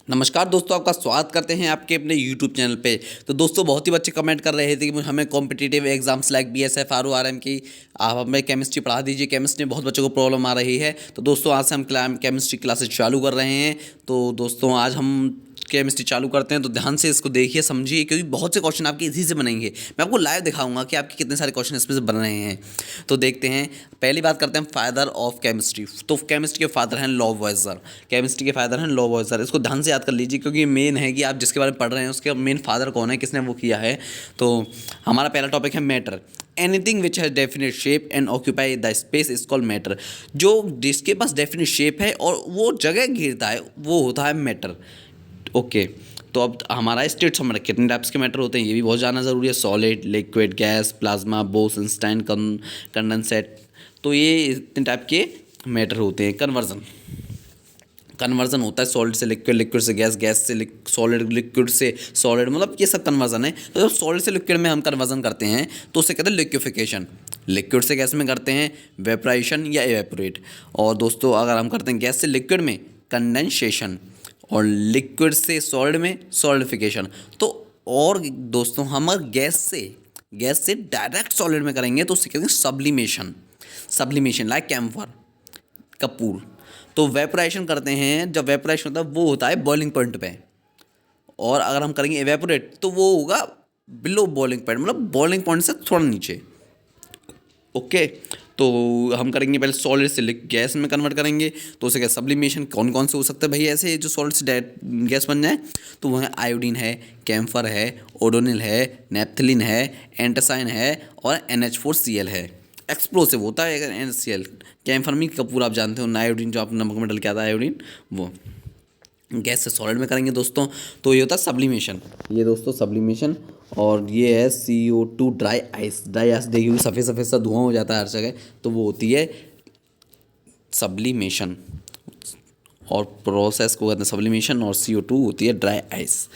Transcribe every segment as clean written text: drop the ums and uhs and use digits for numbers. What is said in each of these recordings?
नमस्कार दोस्तों, आपका स्वागत करते हैं आपके अपने यूट्यूब चैनल पे। तो दोस्तों, बहुत ही बच्चे कमेंट कर रहे थे कि हमें कॉम्पिटिटिव एग्जाम्स लाइक बीएसएफ आरओआरएम की आप हमें केमिस्ट्री पढ़ा दीजिए। केमिस्ट्री में बहुत बच्चों को प्रॉब्लम आ रही है। तो दोस्तों, आज से हम केमिस्ट्री क्लासेस चालू कर रहे हैं। तो दोस्तों, आज हम केमिस्ट्री चालू करते हैं, तो ध्यान से इसको देखिए, समझिए, क्योंकि बहुत से क्वेश्चन आपके इसी से बनेंगे। मैं आपको लाइव दिखाऊंगा कि आपके कितने सारे क्वेश्चन इसमें से बन रहे हैं। तो देखते हैं। पहली बात करते हैं फादर ऑफ केमिस्ट्री। तो केमिस्ट्री के फादर हैं लॉवॉइजर। केमिस्ट्री के फादर हैं लॉवॉइजर। इसको ध्यान से याद कर लीजिए, क्योंकि ये मेन है कि आप जिसके बारे में पढ़ रहे हैं उसके मेन फादर कौन है, किसने वो किया है। तो हमारा पहला टॉपिक है matter. Anything which has definite shape and occupy the space is called matter. जो जिसके पास डेफिनेट शेप है और वो जगह घेरता है वो होता है मैटर। ओके। तो अब हमारा स्टेट्स में कितने टाइप्स के मैटर होते हैं ये भी बहुत जानना ज़रूरी है। Solid, liquid, gas, plasma, Bose Einstein, condensate. तो ये इतने टाइप के मैटर होते हैं। कन्वर्जन होता है सॉलिड से लिक्विड, लिक्विड से गैस, गैस से सॉलिड, लिक्विड से सॉलिड, मतलब ये सब कन्वर्जन है। तो जब सॉलिड से लिक्विड में हम कन्वर्जन करते हैं तो उसे कहते हैं लिक्विफिकेशन। लिक्विड से गैस में करते हैं वेपराइजेशन या एवेपोरेट। और दोस्तों, अगर हम करते हैं गैस से लिक्विड में कंडेंसेशन, और लिक्विड से सॉलिड में सॉलिडिफिकेशन। तो और दोस्तों, हम अगर गैस से डायरेक्ट सॉलिड में करेंगे तो उसे कहते हैं सब्लिमेशन। सब्लिमेशन लाइक कैम्फर, कपूर। तो वेपराइजेशन करते हैं, जब वेपराइजेशन होता है वो होता है बॉइलिंग पॉइंट पे। और अगर हम करेंगे एवेपोरेट तो वो होगा बिलो बॉइलिंग पॉइंट, मतलब बॉइलिंग पॉइंट से थोड़ा नीचे। ओके। तो हम करेंगे पहले सॉलिड से गैस में कन्वर्ट करेंगे, तो उसे क्या सब्लिमेशन कौन कौन से हो सकते हैं भाई ऐसे जो सॉलिड से गैस बन जाए। तो वो है आयोडीन है, कैम्फर है, ओडोनिल है, नेप्थलीन है, एंटासाइन है और NH4Cl है। एक्सप्लोसिव होता है NaCl। कैम्फर में कपूर आप जानते हो, आयोडीन जो आप नमक में डल के आता है आयोडीन, वो गैस से सॉलिड में करेंगे दोस्तों। तो ये होता है सब्लिमेशन। ये दोस्तों सब्लिमेशन। और ये है CO2 dry ice. Dry ice देखिए सफ़ेद सफ़ेद सा धुआं हो जाता है हर जगह, तो वो होती है सब्लिमेशन। और प्रोसेस को कहते हैं सब्लिमेशन, और CO2 होती है ड्राई आइस।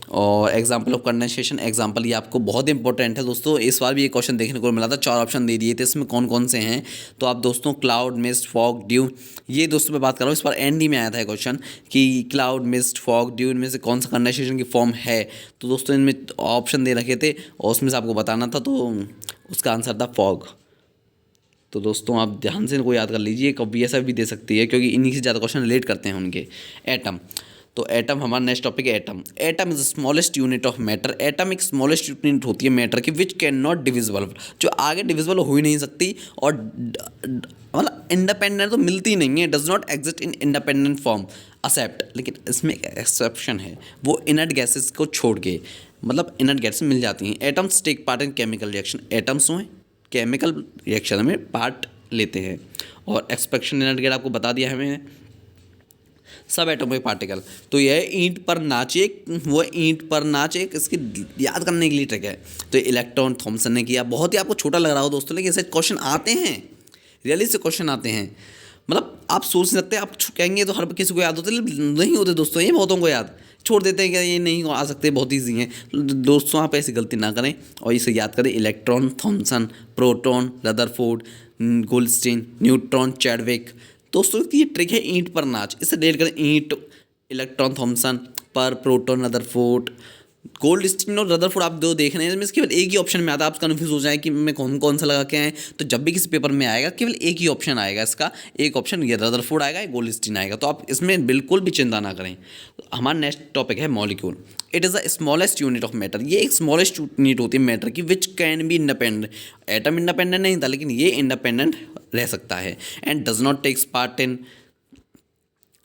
और एग्जाम्पल ऑफ कंडेंसेशन, एग्जाम्पल ये आपको बहुत इंपॉर्टेंट है दोस्तों। इस बार भी ये क्वेश्चन देखने को मिला था, 4 ऑप्शन दे दिए थे, इसमें कौन कौन से हैं। तो आप दोस्तों क्लाउड, मिस्ट, फॉग, ड्यू, ये दोस्तों मैं बात कर रहा हूँ। इस बार एनडी में आया था क्वेश्चन कि क्लाउड, मिस्ट, फॉग, ड्यू इनमें से कौन सा कंडेंसेशन की फॉर्म है। तो दोस्तों इनमें ऑप्शन दे रखे थे और उसमें से आपको बताना था, तो उसका आंसर था फॉग। तो दोस्तों, आप ध्यान से इनको याद कर लीजिए, कभी ऐसा भी दे सकती है क्योंकि इन्हीं से ज़्यादा क्वेश्चन रिलेट करते हैं उनके। एटम। तो एटम हमारा नेक्स्ट टॉपिक है। Atom. Atom is the smallest unit of matter. Atom एक स्मॉलेस्ट यूनिट होती है मैटर की विच कैन नॉट डिविजिबल, जो आगे डिविजिबल हो ही नहीं सकती, और मतलब इंडिपेंडेंट तो मिलती नहीं है। Does not exist in independent form except, लेकिन इसमें एक एक्सेप्शन है, वो इनर्ट गैसेस को छोड़ के, मतलब इनर्ट गैसेस मिल जाती हैं। Atoms take part in chemical reaction. Atoms में केमिकल रिएक्शन में पार्ट लेते हैं। और एक्सपेक्शन इनर्ट गैस आपको बता दिया है मैंने। सब एटॉमिक पार्टिकल। तो यह ईंट पर नाचे, वो ईंट पर नाचे, इसकी याद करने के लिए ट्रिक है। तो इलेक्ट्रॉन थॉमसन ने किया। बहुत ही आपको छोटा लग रहा हो दोस्तों, लेकिन ऐसे क्वेश्चन आते हैं, रियली से क्वेश्चन आते हैं। मतलब आप सोच सकते हैं, आप कहेंगे तो हर किसी को याद होते, नहीं होते दोस्तों, ये बहुतों को याद छोड़ देते हैं कि ये नहीं आ सकते, बहुत ईजी हैं। दोस्तों, आप ऐसी गलती ना करें और इसे याद करें। Electron Thomson, proton Rutherford, Goldstein, neutron Chadwick. दोस्तों, ये ट्रिक है ईंट पर नाच। इससे डेट करें ईंट, इलेक्ट्रॉन थॉमसन, पर, प्रोटॉन रदरफोर्ड, गोल्डस्टीन और रदरफोर्ड। आप दो देख रहे हैं, इसमें केवल एक ही ऑप्शन में आता है। आप कन्फ्यूज हो जाए कि मैं कौन कौन सा लगा के आए, तो जब भी किसी पेपर में आएगा केवल एक ही ऑप्शन आएगा इसका। एक ऑप्शन ये रदरफोर्ड आएगा, ये गोल्डस्टीन आएगा। तो आप इसमें बिल्कुल भी चिंता ना करें। हमारा नेक्स्ट टॉपिक है molecule. It is the smallest unit of matter. ये एक स्मॉलेस्ट यूनिट होती है मैटर की which can be independent. Atom independent नहीं था, लेकिन ये इंडिपेंडेंट रह सकता है। And does not takes part in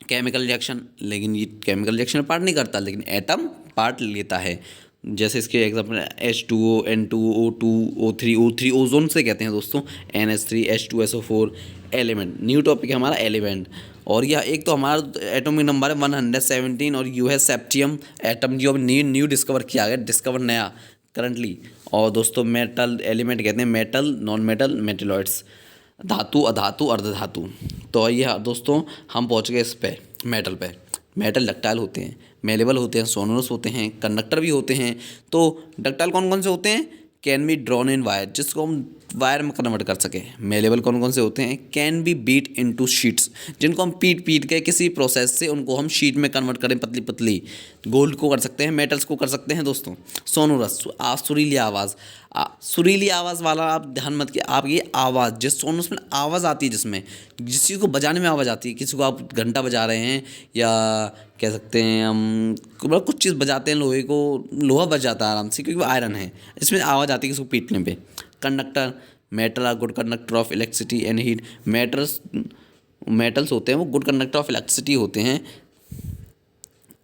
chemical reaction, लेकिन ये केमिकल रिएक्शन में पार्ट नहीं करता, लेकिन एटम पार्ट लेता है। जैसे इसके example H2O, N2O, O2, O3, O3 ozone से कहते हैं दोस्तों, NH3, H2SO4 element. New topic है हमारा एलिमेंट। और यह एक तो हमारा एटॉमिक नंबर है 117 और यू है सेप्टियम एटम, जो अब न्यू डिस्कवर किया गया, डिस्कवर नया करंटली। और दोस्तों, मेटल एलिमेंट कहते हैं मेटल, नॉन मेटल, मेटेलॉइड्स, धातु, अधातु, अर्धधातु। तो यह दोस्तों हम पहुंच गए इस पे, मेटल पे। मेटल डक्टाइल होते हैं, मेलेबल होते हैं, सोनोरस होते हैं, कंडक्टर भी होते हैं। तो डक्टाइल कौन कौन से होते हैं? Can be drawn in wire, जिसको हम वायर में कन्वर्ट कर सकें। मेलेबल कौन कौन से होते हैं? Can be beat into sheets, जिनको हम पीट पीट के किसी प्रोसेस से उनको हम शीट में कन्वर्ट करें, पतली पतली। गोल्ड को कर सकते हैं, मेटल्स को कर सकते हैं दोस्तों। सोनोरस, सुरीली आवाज़, सुरीली आवाज़ वाला आप ध्यान मत कि आप ये आवाज़ जिस सोनोरस में आवाज़ आती है, जिसमें जिस चीज़ को बजाने में आवाज़ आती है, किसी को आप घंटा बजा रहे हैं या कह सकते हैं हम मतलब कुछ चीज़ बजाते हैं, लोहे को, लोहा बज जाता है आराम से क्योंकि वो आयरन है, इसमें आवाज़ आती है किसी को पीटने पे। Conductor, metal are good conductor of electricity and heat, metals होते हैं वो गुड कंडक्टर ऑफ इलेक्ट्रिसिटी होते हैं,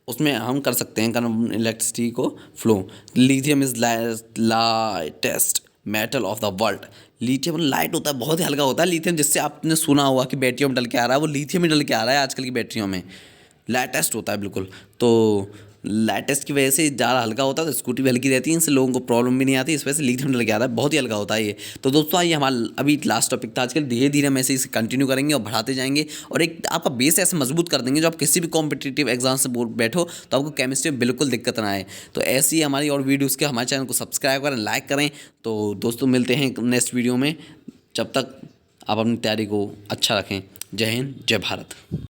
उसमें हम कर सकते हैं इलेक्ट्रिसिटी को flow. Lithium is lightest metal of the world, lithium light होता है, बहुत ही हल्का होता है लिथियम, जिससे आपने सुना होगा कि बैटरियों में डल के आ रहा है, वो लिथियम ही डल के आ रहा है आजकल की बैटरियों में, लाइटेस्ट होता है बिल्कुल। तो लाइटेस्ट की वजह से ज़्यादा हल्का होता है, तो स्कूटी भी हल्की रहती है, इनसे लोगों को प्रॉब्लम भी नहीं आती, इस वजह से लिथियम डल के आता है, बहुत ही हल्का होता है ये। तो दोस्तों ये हमारा अभी लास्ट टॉपिक था आजकल, धीरे धीरे हम ऐसे इसे कंटिन्यू करेंगे और बढ़ाते जाएंगे और एक आपका बेस ऐसे मजबूत कर देंगे, जो आप किसी भी कॉम्पिटिटिव एग्जाम से बैठो तो आपको केमिस्ट्री में बिल्कुल दिक्कत ना आए। तो ऐसी हमारी और वीडियोज़ के हमारे चैनल को सब्सक्राइब करें, लाइक करें। तो दोस्तों मिलते हैं नेक्स्ट वीडियो में, जब तक आप अपनी तैयारी को अच्छा रखें। जय हिंद, जय भारत।